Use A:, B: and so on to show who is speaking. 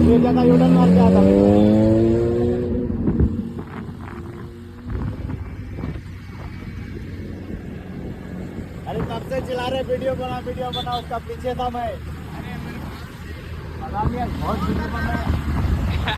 A: ये जगह यूटर्न मार के आता अरे तब से चिल्ला रहे वीडियो बना उसका पीछे था मैं। अरे बहुत वीडियो बना